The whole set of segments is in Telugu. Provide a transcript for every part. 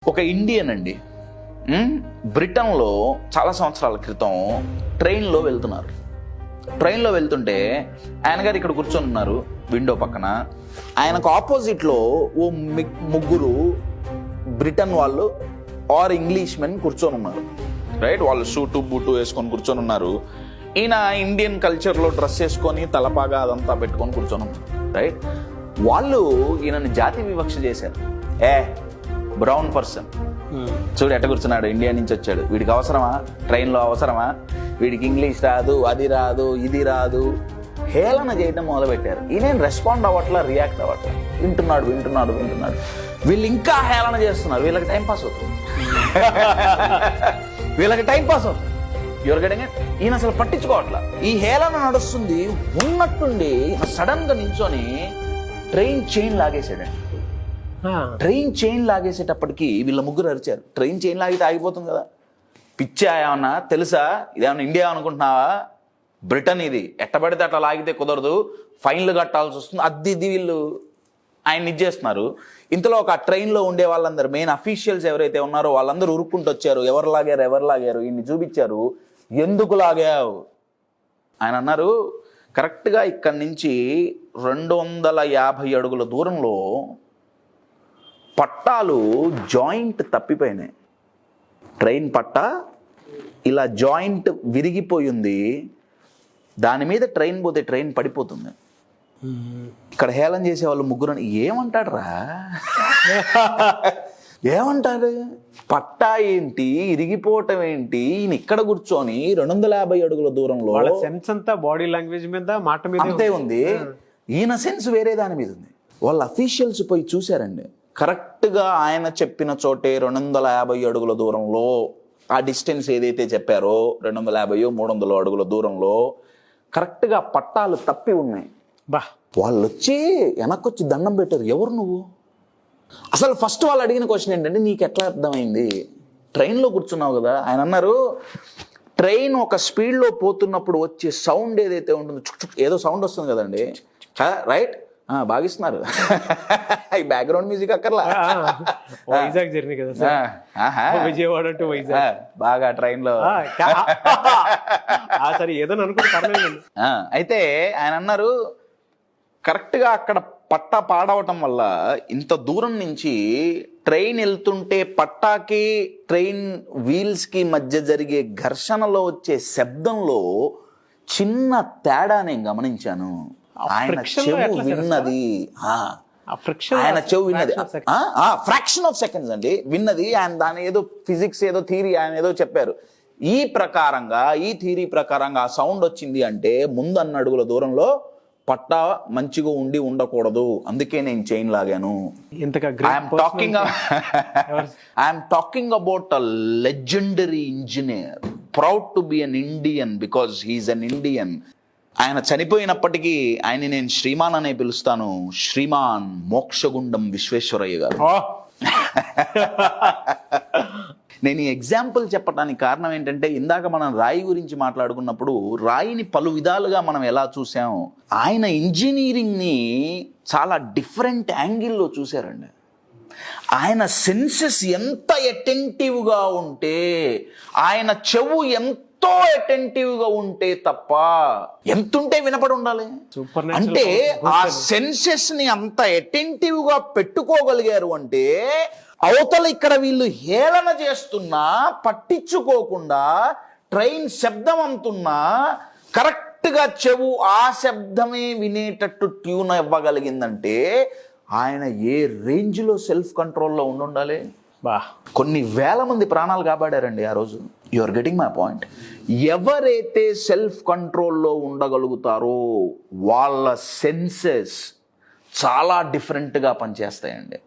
ఒక ఇండియన్ అండి బ్రిటన్లో చాలా సంవత్సరాల క్రితం ట్రైన్లో వెళ్తున్నారు. ట్రైన్లో వెళ్తుంటే ఆయన గారు ఇక్కడ కూర్చొని ఉన్నారు విండో పక్కన. ఆయనకు ఆపోజిట్లో ఓ ముగ్గురు బ్రిటన్ వాళ్ళు ఆర్ ఇంగ్లీష్ మెన్ కూర్చొని ఉన్నారు. రైట్, వాళ్ళు షూటు బూటు వేసుకొని కూర్చొని ఉన్నారు. ఈయన ఇండియన్ కల్చర్లో డ్రెస్ వేసుకొని తలపాగా అదంతా పెట్టుకొని కూర్చొని ఉన్నారు. రైట్, వాళ్ళు ఈయనని జాతి వివక్ష చేశారు. బ్రౌన్ పర్సన్ చూడు ఎట్ట కూర్చున్నాడు, ఇండియా నుంచి వచ్చాడు, వీడికి అవసరమా, ట్రైన్లో అవసరమా, వీడికి ఇంగ్లీష్ రాదు, అది రాదు, ఇది రాదు, హేళన చేయడం మొదలుపెట్టారు. ఈయన రెస్పాండ్ అవ్వట్లా, రియాక్ట్ అవ్వట్లా, వింటున్నాడు. వీళ్ళు ఇంకా హేళన చేస్తున్నారు. వీళ్ళకి టైంపాస్ అవుతుంది. ఎవరు గడిగా ఈయన అసలు పట్టించుకోవట్లా. ఈ హేళన నడుస్తుంది. ఉన్నట్టుండి సడన్ గా నించొని ట్రైన్ చైన్ లాగేసాడండి. ట్రైన్ చైన్ లాగేసేటప్పటికి వీళ్ళ ముగ్గురు అరిచారు. ట్రైన్ చైన్ లాగితే ఆగిపోతుంది కదా, పిచ్చా ఏమన్నా తెలుసా, ఇదేమన్నా ఇండియా అనుకుంటున్నావా, బ్రిటన్ ఇది, ఎట్టబడితే అట్లా లాగితే కుదరదు, ఫైన్లు కట్టాల్సి వస్తుంది, అది ఇది వీళ్ళు ఆయన ఇచ్చేస్తున్నారు. ఇంతలో ఒక ట్రైన్లో ఉండే వాళ్ళందరూ మెయిన్ అఫీషియల్స్ ఎవరైతే ఉన్నారో వాళ్ళందరూ ఉరుక్కుంటూ వచ్చారు. ఎవరు లాగారు ఈయన్ని చూపించారు. ఎందుకు లాగావు ఆయన అన్నారు. కరెక్ట్గా ఇక్కడి నుంచి 250 అడుగుల దూరంలో పట్టాలు జాయింట్ తప్పిపోయినాయి. ట్రైన్ పట్టా ఇలా జాయింట్ విరిగిపోయింది. దాని మీద ట్రైన్ పోతే ట్రైన్ పడిపోతుంది. ఇక్కడ హేళన చేసే వాళ్ళు ముగ్గురు ఏమంటాడు రా, ఏమంటారు, పట్టా ఏంటి, ఇరిగిపోవటం ఏంటి, ఈయన ఇక్కడ కూర్చొని 250 అడుగుల దూరంలో సెన్స్ అంతా బాడీ లాంగ్వేజ్ మీద, మాట మీద అంతే ఉంది. ఈయన సెన్స్ వేరే దాని మీద ఉంది. వాళ్ళ అఫీషియల్స్ పోయి చూశారండి. కరెక్ట్గా ఆయన చెప్పిన చోటే 250 అడుగుల దూరంలో, ఆ డిస్టెన్స్ ఏదైతే చెప్పారో 250-300 అడుగుల దూరంలో కరెక్ట్గా పట్టాలు తప్పి ఉన్నాయి. వాళ్ళు వచ్చి వెనక్కొచ్చి దండం పెట్టారు. ఎవరు నువ్వు? అసలు ఫస్ట్ వాళ్ళు అడిగిన క్వశ్చన్ ఏంటంటే, నీకు ఎట్లా అర్థమైంది, ట్రైన్లో కూర్చున్నావు కదా. ఆయన అన్నారు, ట్రైన్ ఒక స్పీడ్లో పోతున్నప్పుడు వచ్చే సౌండ్ ఏదైతే ఉంటుందో, ఏదో సౌండ్ వస్తుంది కదండి, రైట్, బాగిస్తున్నారు. ఈ బ్యాక్గ్రౌండ్ మ్యూజిక్ అక్కర్లా. వైజాగ్ జర్నీ కదా సార్, విజయవాడ టు వైజాగ్ బాగా ట్రైన్ లో సరే ఏదో అనుకుంటే. అయితే ఆయన అన్నారు, కరెక్ట్ గా అక్కడ పట్టా పాడవటం వల్ల ఇంత దూరం నుంచి ట్రైన్ వెళ్తుంటే పట్టాకి ట్రైన్ వీల్స్ కి మధ్య జరిగే ఘర్షణలో వచ్చే శబ్దంలో చిన్న తేడా నేను గమనించాను. ఆయన చెవు విన్నది, ఫ్రాక్షన్ ఆఫ్ సెకండ్స్ అండి విన్నది. ఆయన దాని ఏదో ఫిజిక్స్ ఏదో థియరీ ఆయన ఏదో చెప్పారు. ఈ థియరీ ప్రకారంగా ఆ సౌండ్ వచ్చింది అంటే ముందు 2 అడుగుల దూరంలో పట్టా మంచిగా ఉండకూడదు, అందుకే నేను చైన్ లాగాను. I'm talking about a legendary engineer, proud to be an Indian because he is an Indian. ఆయన చనిపోయినప్పటికీ ఆయన నేను శ్రీమాన్ అనే పిలుస్తాను. శ్రీమాన్ మోక్షగుండం విశ్వేశ్వరయ్య గారు. నేను ఈ ఎగ్జాంపుల్ చెప్పడానికి కారణం ఏంటంటే, ఇందాక మనం రాయి గురించి మాట్లాడుకున్నప్పుడు రాయిని పలు విధాలుగా మనం ఎలా చూసాం, ఆయన ఇంజనీరింగ్ని చాలా డిఫరెంట్ యాంగిల్లో చూశారండి. ఆయన సెన్సెస్ ఎంత అటెంటివ్గా ఉంటే, ఆయన చెవు ఎంతో అటెంటివ్గా ఉంటే తప్ప, ఎంతుంటే వినపడి ఉండాలి అంటే, ఆ సెన్సెస్ ని అంత అటెంటివ్గా పెట్టుకోగలిగారు అంటే, అవతల ఇక్కడ వీళ్ళు హేళన చేస్తున్నా పట్టించుకోకుండా ట్రైన్ శబ్దం అంటున్నా కరెక్ట్గా చెవు ఆ శబ్దమే వినేటట్టు ట్యూన్ ఇవ్వగలిగిందంటే ఆయన ఏ రేంజ్లో సెల్ఫ్ కంట్రోల్లో ఉండాలి. కొన్ని వేల మంది ప్రాణాలు కాపాడారండి ఆ రోజు. You are getting my point. ఎవరైతే సెల్ఫ్ కంట్రోల్లో ఉండగలుగుతారో వాళ్ళ సెన్సెస్ చాలా డిఫరెంట్గా పనిచేస్తాయండి.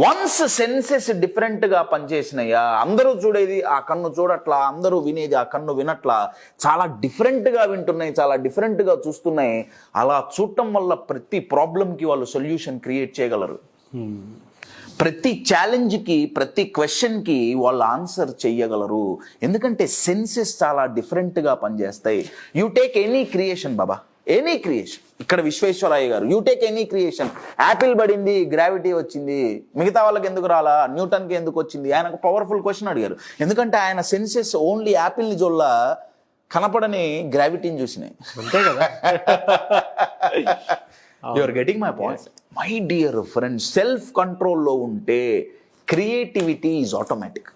వన్స్ సెన్సెస్ డిఫరెంట్గా పనిచేసినాయా, అందరూ చూడేది ఆ కన్ను చూడట్లా, అందరూ వినేది ఆ కన్ను వినట్లా, చాలా డిఫరెంట్గా వింటున్నాయి, చాలా డిఫరెంట్గా చూస్తున్నాయి. అలా చూడటం వల్ల ప్రతి ప్రాబ్లంకి వాళ్ళు సొల్యూషన్ క్రియేట్ చేయగలరు. ప్రతి ఛాలెంజ్కి, ప్రతి క్వశ్చన్కి వాళ్ళు ఆన్సర్ చెయ్యగలరు. ఎందుకంటే సెన్సెస్ చాలా డిఫరెంట్గా పనిచేస్తాయి. You take any creation Baba, any creation, ఇక్కడ విశ్వేశ్వరయ్య గారు, you take any creation, Apple పడింది గ్రావిటీ వచ్చింది, మిగతా వాళ్ళకి ఎందుకు రాలా, న్యూటన్కి ఎందుకు వచ్చింది? ఆయన ఒక పవర్ఫుల్ క్వశ్చన్ అడిగారు. ఎందుకంటే ఆయన సెన్సెస్ ఓన్లీ యాపిల్ని జోళ్ళ కనపడని గ్రావిటీని చూసినాయి. అంతే కదా. You are getting my point. My dear friend, self కంట్రోల్లో ఉంటే క్రియేటివిటీ ఈజ్ ఆటోమేటిక్.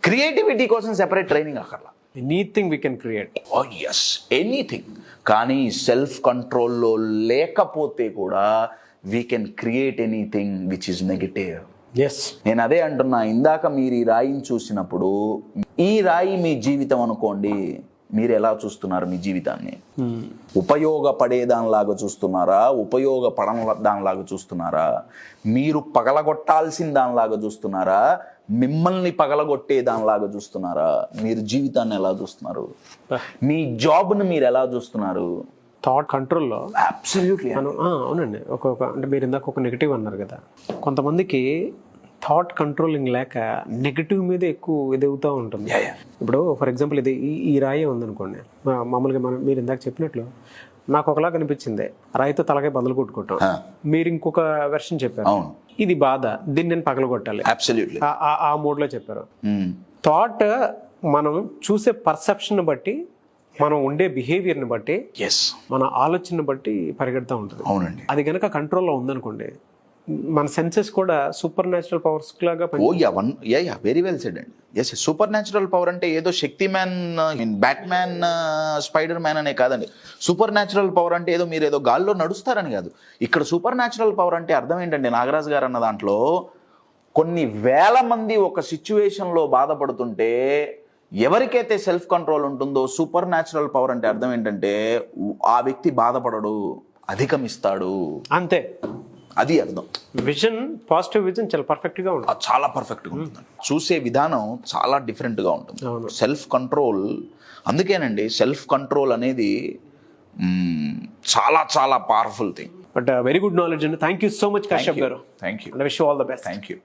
క్రియేటివిటీ కోసం సెపరేట్ ట్రైనింగ్ అక్కర్లా. Anything we can create. Oh yes, anything. కానీ సెల్ఫ్ కంట్రోల్లో లేకపోతే కూడా we can create anything which is negative. Yes, నేను అదే అంటున్నా. ఇందాక మీరు ఈ రాయిని చూసినప్పుడు, ఈ రాయి మీ జీవితం అనుకోండి, మీరు ఎలా చూస్తున్నారు మీ జీవితాన్ని? ఉపయోగపడే దానిలాగా చూస్తున్నారా, ఉపయోగపడని దానిలాగా చూస్తున్నారా? మీరు పగలగొట్టాల్సిన దానిలాగా చూస్తున్నారా, మిమ్మల్ని పగలగొట్టే దానిలాగా చూస్తున్నారా? మీరు జీవితాన్ని ఎలా చూస్తున్నారు? మీ జాబ్ను మీరు ఎలా చూస్తున్నారు? థాట్ కంట్రోల్లో అబ్సల్యూట్లీ. అవునండి. అంటే మీరు ఇందాక ఒక నెగిటివ్ అన్నారు కదా, కొంతమందికి థాట్ కంట్రోలింగ్ లేక నెగిటివ్ మీద ఎక్కువ ఎదుగుతూ ఉంటుంది. ఇప్పుడు ఫర్ ఎగ్జాంపుల్ ఇది ఈ రాయి ఉందనుకోండి, మామూలుగా మీరు ఇందాక చెప్పినట్లు నాకు ఒకలా కనిపించింది, రాయితో తలకాయ బదులు కొట్టుకుంటాం. మీరు ఇంకొక వెర్షన్ చెప్పారు, ఇది బాధ, దీన్ని నేను పగలగొట్టాలి, ఆ మూడ్లో చెప్పారు. థాట్ మనం చూసే పర్సెప్షన్ బట్టి, మనం ఉండే బిహేవియర్ని బట్టి, మన ఆలోచనని బట్టి పరిగెడుతూ ఉంటుంది. అవునండి. అది కనుక కంట్రోల్లో ఉందనుకోండి, మన సెన్సెస్ కూడా సూపర్ న్యాచురల్ పవర్స్ లాగా. వెరీ వెల్ సెడ్ అండి. ఎస్, సూపర్ న్యాచురల్ పవర్ అంటే ఏదో శక్తి మ్యాన్, బ్యాట్మ్యాన్, స్పైడర్ మ్యాన్ అనే కాదండి. సూపర్ న్యాచురల్ పవర్ అంటే ఏదో మీరు ఏదో గాల్లో నడుస్తారని కాదు. ఇక్కడ సూపర్ న్యాచురల్ పవర్ అంటే అర్థం ఏంటంటే, నాగరాజు గారు అన్న దాంట్లో కొన్ని వేల మంది ఒక సిచ్యువేషన్లో బాధపడుతుంటే ఎవరికైతే సెల్ఫ్ కంట్రోల్ ఉంటుందో, సూపర్ న్యాచురల్ పవర్ అంటే అర్థం ఏంటంటే ఆ వ్యక్తి బాధపడడు, అధిగమిస్తాడు. అంతే, అది అర్థం. విజన్, పాజిటివ్ విజన్ చాలా పర్ఫెక్ట్గా ఉంటుంది. చాలా పర్ఫెక్ట్గా ఉంటుంది. చూసే విధానం చాలా డిఫరెంట్గా ఉంటుంది. సెల్ఫ్ కంట్రోల్, అందుకేనండి సెల్ఫ్ కంట్రోల్ అనేది చాలా చాలా powerful thing. But very good knowledge అండి. Thank you so much Kashyap గారు. Thank you. Wish you all the best. Thank you.